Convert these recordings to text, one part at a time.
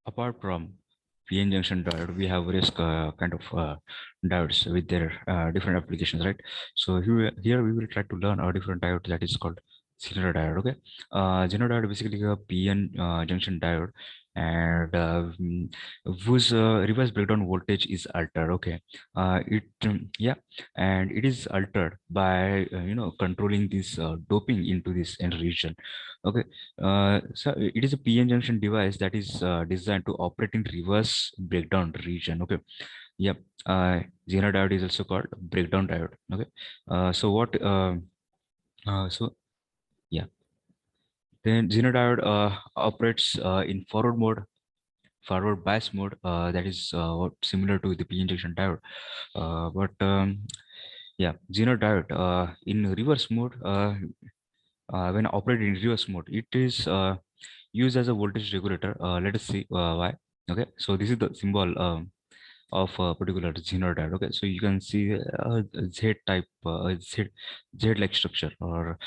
apart from PN junction diode, we have various kind of diodes with their different applications, right? So here we will try to learn a different diode that is called Zener diode. Okay, Zener diode basically a PN junction diode, and whose reverse breakdown voltage is altered. Okay, yeah, and it is altered by controlling this doping into this end region. Okay, so it is a PN junction device that is designed to operate in reverse breakdown region. Okay. Yep. Zener diode is also called breakdown diode. Okay. So what? So yeah. Then Zener diode operates in forward bias mode. That is similar to the PN junction diode. But yeah, Zener diode in reverse mode. When operated in reverse mode, it is used as a voltage regulator. Let us see why. Okay, so this is the symbol of a particular Zener diode. Okay, so you can see a Z type, Z-like structure, or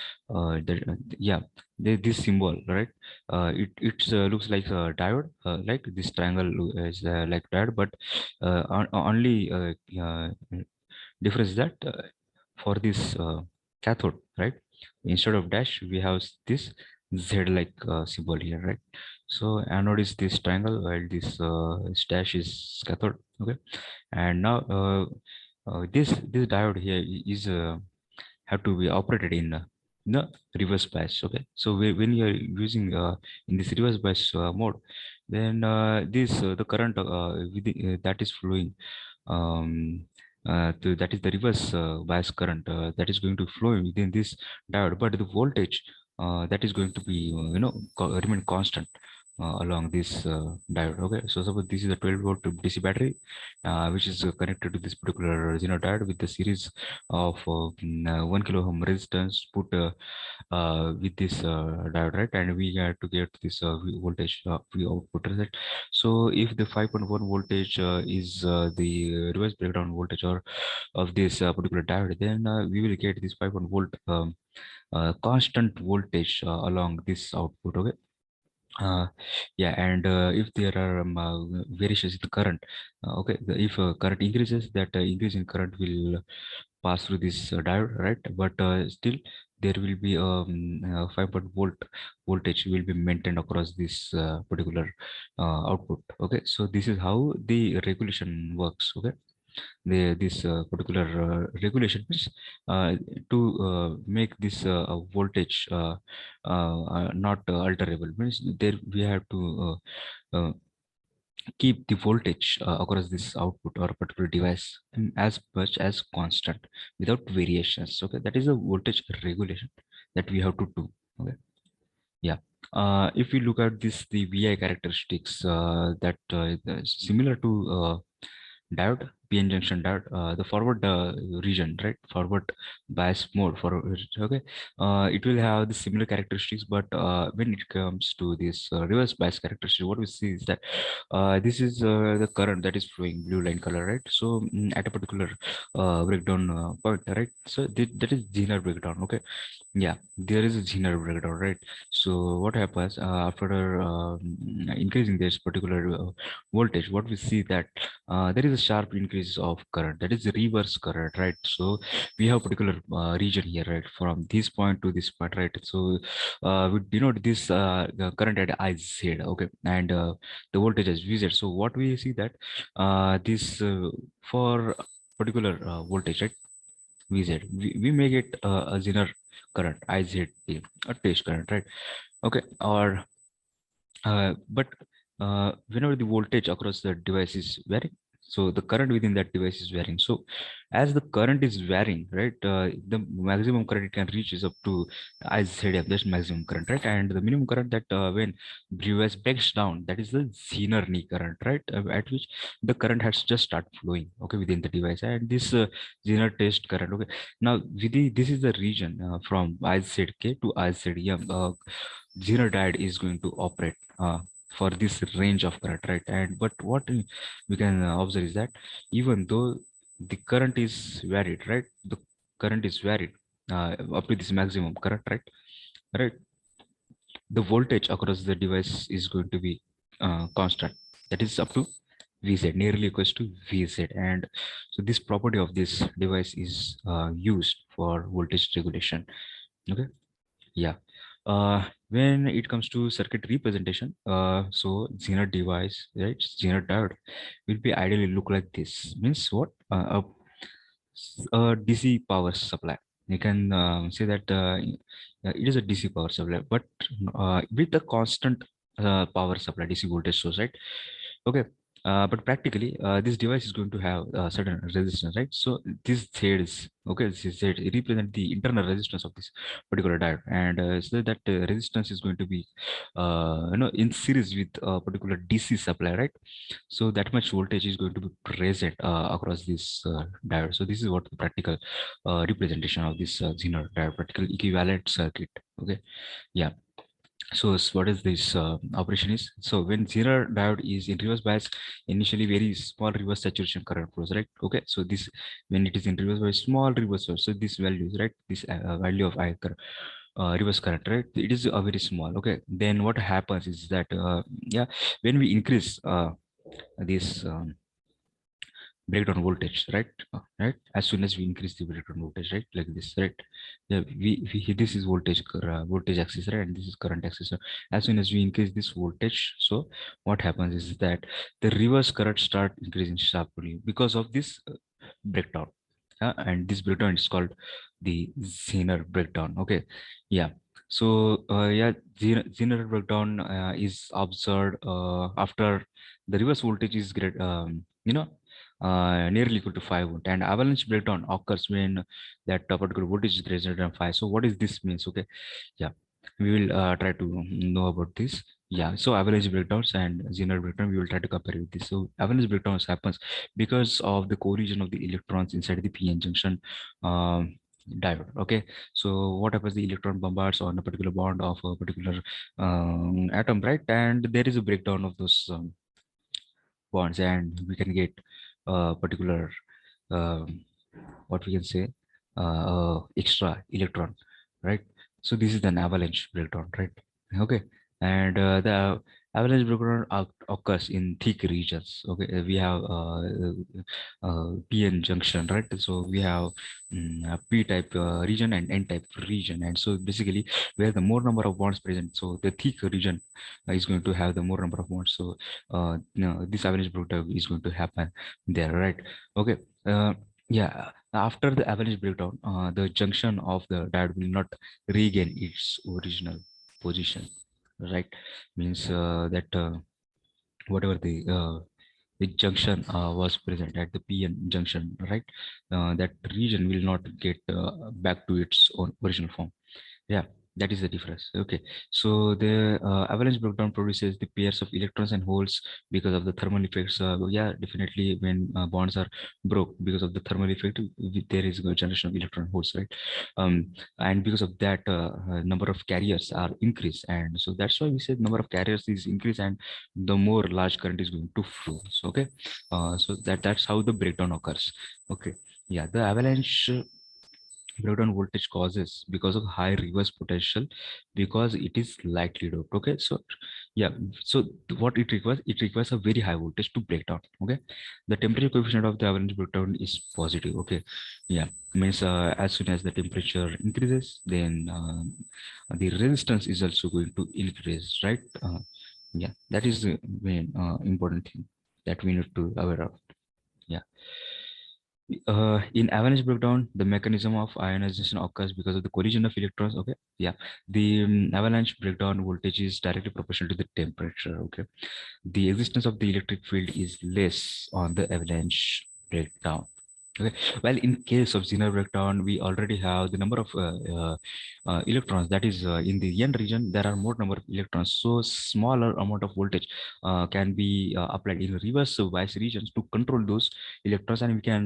yeah, this symbol, right? It looks like a diode, like this triangle is like diode, but only difference that for this cathode, right? Instead of dash, we have this Z-like symbol here, right? So anode is this triangle, while this dash is cathode. Okay, and now this diode here is have to be operated in the reverse bias. Okay, so when you are using in this reverse bias mode, then this the current that is flowing, um, that is the reverse bias current that is going to flow within this diode, but the voltage that is going to be remain constant along this diode. Okay, so suppose this is a 12-volt DC battery, which is connected to this particular diode with the series of 1 kilo ohm resistance put with this diode, right? And we have to get this voltage V output, right? So if the 5.1 voltage is the reverse breakdown voltage or of this particular diode, then we will get this 5.1 volt constant voltage along this output. Okay. uh, yeah, and if there are variations in the current, okay, if current increases, that increase in current will pass through this diode, right? But still, there will be 5 volt voltage will be maintained across this particular output. Okay, so this is how the regulation works. Okay, this particular regulation means to make this voltage not alterable, means there we have to keep the voltage across this output or particular device as much as constant without variations. Okay, that is a voltage regulation that we have to do. Okay, yeah. If we look at this, the VI characteristics that is similar to diode, PN junction diode, the forward region, right? Forward bias mode for okay. It will have the similar characteristics, but when it comes to this reverse bias characteristic, what we see is that this is the current that is flowing blue line color, right? So at a particular breakdown point, right? So that is Zener breakdown. Okay, yeah, there is a Zener breakdown, right? So what happens after increasing this particular voltage? What we see that there is a sharp increase of current, that is the reverse current, right? So we have particular region here, right, from this point to this point, right? So we denote this the current at IZ, okay, and the voltage as VZ. So what we see that this for particular voltage, right, VZ, we make it a Zener current IZ, a test current, right? Okay, or but whenever the voltage across the device is varying, so the current within that device is varying. So as the current is varying, right, the maximum current it can reach is up to, as said, yeah, that's maximum current, right? And the minimum current that when device breaks down, that is the Zener knee current, right? At which the current has just start flowing, okay, within the device, and this Zener test current, okay. Now this is the region from IZK to IZM. Zener diode is going to operate for this range of current, right? And but what we can observe is that even though the current is varied, right, the current is varied up to this maximum current, right, the voltage across the device is going to be constant. that is up to Vz, nearly equals to Vz. And so this property of this device is used for voltage regulation. Okay, yeah. When it comes to circuit representation, so Zener device, right, Zener diode will be ideally look like this. Means what? A DC power supply. You can say that it is a DC power supply, but with a constant power supply, DC voltage source, right? Okay. But practically, this device is going to have certain resistance, right? So this Z is okay. This is Z. It represents the internal resistance of this particular diode, and so that resistance is going to be, in series with a particular DC supply, right? So that much voltage is going to be present across this diode. So this is what the practical representation of this Zener diode, practical equivalent circuit. Okay, yeah. So what is this operation is? So when Zener diode is in reverse bias, initially very small reverse saturation current flows, right? Okay, so this when it is in reverse bias, small reverse bias, so this value is right, this value of I current, reverse current, right? It is very small. Okay, then what happens is that yeah, when we increase this breakdown voltage, right? Right, as soon as we increase the breakdown voltage, right, like this, right? Yeah, we this is voltage voltage axis, right, and this is current axis. So as soon as we increase this voltage, so what happens is that the reverse current start increasing sharply because of this breakdown. And this breakdown is called the Zener breakdown. Okay, yeah. So yeah, Zener breakdown is observed after the reverse voltage is great, nearly equal to 5 volt, and avalanche breakdown occurs when that particular voltage is greater than 5. So what is this means? Okay, yeah, we will try to know about this. Yeah, so avalanche breakdowns and Zener breakdown, we will try to compare with this. So avalanche breakdowns happens because of the collision of the electrons inside the PN junction diode. Okay, so what happens? The electron bombards on a particular bond of a particular atom, right? And there is a breakdown of those bonds, and we can get a particular um, what we can say extra electron, right? So this is an avalanche breakdown, right? Okay, and the avalanche breakdown occurs in thick regions. Okay, we have PN junction, right? So we have P type region and N type region, and so basically where the more number of bonds present, so the thick region is going to have the more number of bonds. So no, this avalanche breakdown is going to happen there, right? Okay, yeah. After the avalanche breakdown, the junction of the diode will not regain its original position, right? Means that whatever the junction was present at the PN junction, right? That region will not get back to its own original form. Yeah, that is the difference. Okay, so the avalanche breakdown produces the pairs of electrons and holes because of the thermal effects. Yeah, definitely when bonds are broke because of the thermal effect, there is a generation of electron holes, right? And because of that, number of carriers are increased, and so that's why we said number of carriers is increased, and the more large current is going to flow. So okay, so that's how the breakdown occurs. Okay, yeah, the avalanche breakdown voltage causes because of high reverse potential, because it is lightly doped. Okay, so yeah, so what it requires a very high voltage to break down. Okay, the temperature coefficient of the avalanche breakdown is positive. Okay, yeah, means as soon as the temperature increases, then the resistance is also going to increase, right? Yeah, that is the main important thing that we need to aware of. Yeah. In avalanche breakdown, the mechanism of ionization occurs because of the collision of electrons. Okay, yeah, the avalanche breakdown voltage is directly proportional to the temperature. Okay, the existence of the electric field is less on the avalanche breakdown. Okay, well, in case of Zener breakdown, we already have the number of electrons, that is in the N region, there are more number of electrons. So smaller amount of voltage can be applied in reverse bias regions to control those electrons, and we can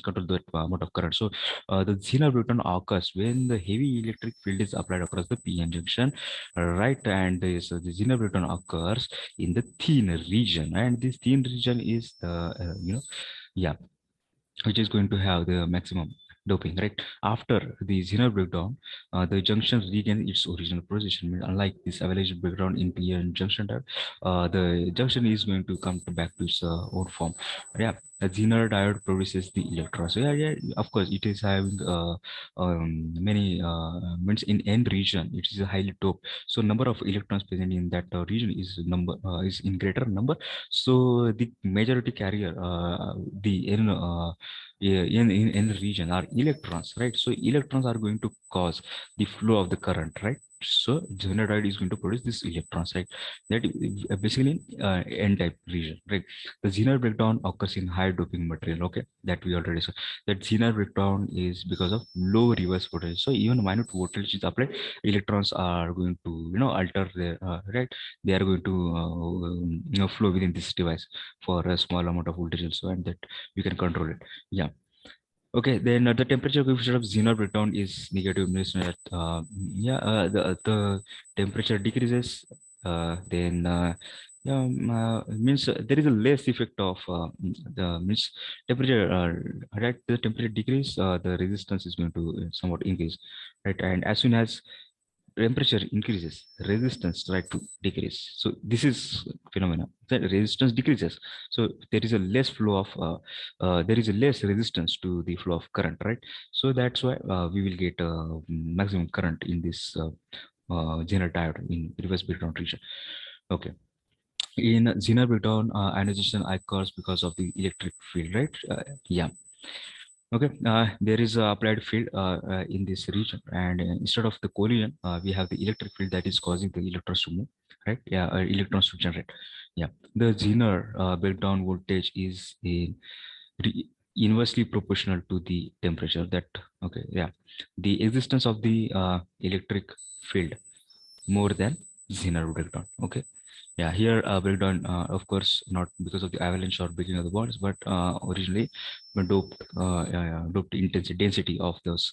control that amount of current. So the Zener breakdown occurs when the heavy electric field is applied across the PN junction, right? And the Zener breakdown occurs in the thin region, and this thin region is the yeah, which is going to have the maximum doping, right? After the Zener breakdown, the junction regains its original position. I mean, unlike this average breakdown in p and junction diode, the junction is going to come back to its old form. Yeah, the Zener diode produces the electrons. So yeah, of course, it is having many means in N region. It is a highly doped. So number of electrons present in that region is in greater number. So the majority carrier, the N. In the region are electrons, right? So electrons are going to cause the flow of the current, right? So generatoid is going to produce this electrons, right? That basically n-type region, right? The Zener breakdown occurs in high doping material, okay? That we already saw. That Zener breakdown is because of low reverse voltage. So even minute voltage is applied, electrons are going to alter their right. They are going to flow within this device for a small amount of voltage also, and that we can control it. Yeah. Okay, then the temperature coefficient of Zener breakdown is negative, means that the temperature decreases. Then yeah, means there is a less effect of the means temperature. Right, the temperature decrease, the resistance is going to somewhat increase, right? And as soon as temperature increases, resistance try to decrease. So this is phenomena that resistance decreases. So there is a less flow of there is a less resistance to the flow of current, right? So that's why we will get maximum current in this Zener diode in reverse breakdown region. Okay, in Zener breakdown, ionization occurs because of the electric field, right? Yeah. Okay, there is a applied field in this region, and instead of the collision, we have the electric field that is causing the electrons to move, right? Yeah, electrons to generate. Yeah, the Zener breakdown voltage is inversely proportional to the temperature. That okay, yeah, the existence of the electric field more than Zener breakdown. Okay, yeah, here breakdown, of course, not because of the avalanche or breaking of the bonds, but originally doped intensity density of those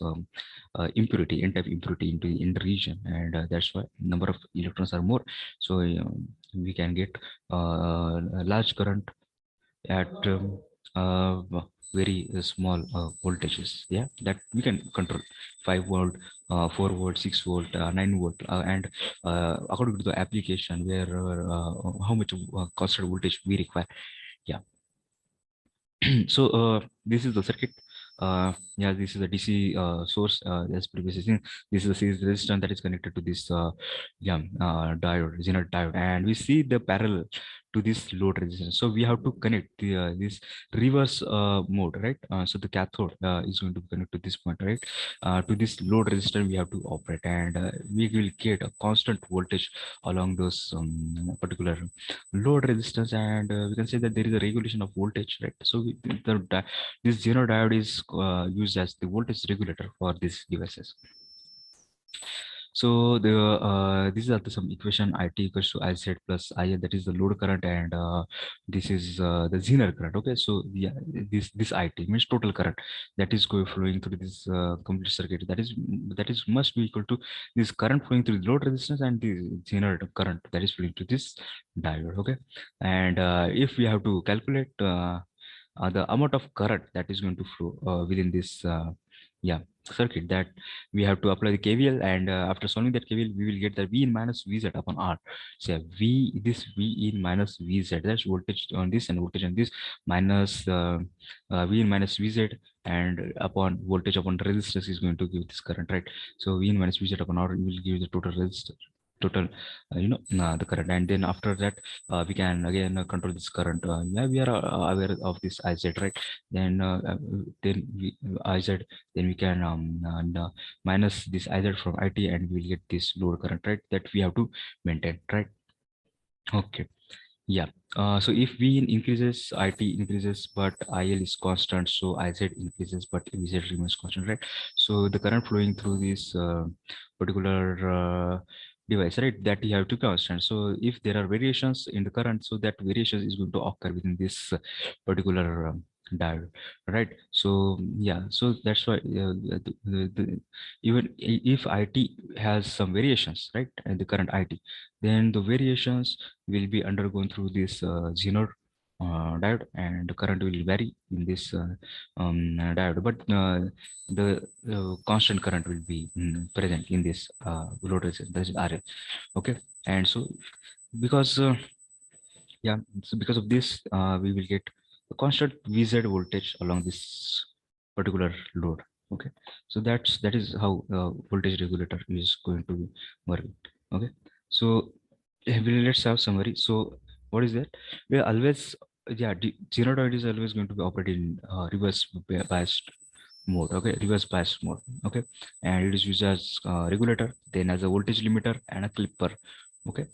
impurity, n-type impurity in the region, and that's why number of electrons are more. So we can get a large current at uh, very small voltages. Yeah, that we can control 5 volt, 4 volt, 6 volt, 9 volt, and according to the application where how much constant voltage we require. Yeah. So this is the circuit. Yeah, this is a DC source. As previously seen, this is a series resistor that is connected to this diode, Zener diode, and we see the parallel to this load resistance. So we have to connect this reverse mode, right? So the cathode is going to connect to this point, right? To this load resistor we have to operate, and we will get a constant voltage along those particular load resistance, and we can say that there is a regulation of voltage, right? So this Zener diode is used as the voltage regulator for these devices. So the these are some equation IT equals to IZ plus IL, that is the load current, and this is the Zener current. Okay, so yeah, this IT means total current that is going flowing through this complete circuit. That is must be equal to this current flowing through the load resistance and the Zener current that is flowing to this diode. Okay, and if we have to calculate the amount of current that is going to flow within this yeah circuit, that we have to apply the KVL, and after solving that KVL we will get the V in minus VZ upon R. So this V in minus VZ, that's voltage on this and voltage on this, minus V in minus VZ, and upon voltage upon resistance is going to give this current, right? So V in minus VZ upon R will give the total resistance, total the current, and then after that we can again control this current. Yeah, we are aware of this IZ, right? Then then we IZ, then we can minus this IZ from IT, and we will get this load current, right? That we have to maintain, right? Okay. Yeah. So if V increases, IT increases, but IL is constant, so IZ increases, but VZ remains constant, right? So the current flowing through this particular device, right, that you have to constant. So if there are variations in the current, so that variation is going to occur within this particular diode, right? So yeah, so that's why even if IT has some variations, right, and the current IT, then the variations will be undergone through this Zener diode, and the current will vary in this diode, but the constant current will be present in this load resistance, that is RL. Okay, and so because yeah, so because of this we will get a constant VZ voltage along this particular load. Okay, so that is how voltage regulator is going to work. Okay, so let's have summary. So what is that? We are always, yeah, genotype is always going to be operated in reverse biased mode. Okay, reverse biased mode. Okay, and it is used as regulator, then as a voltage limiter and a clipper. Okay,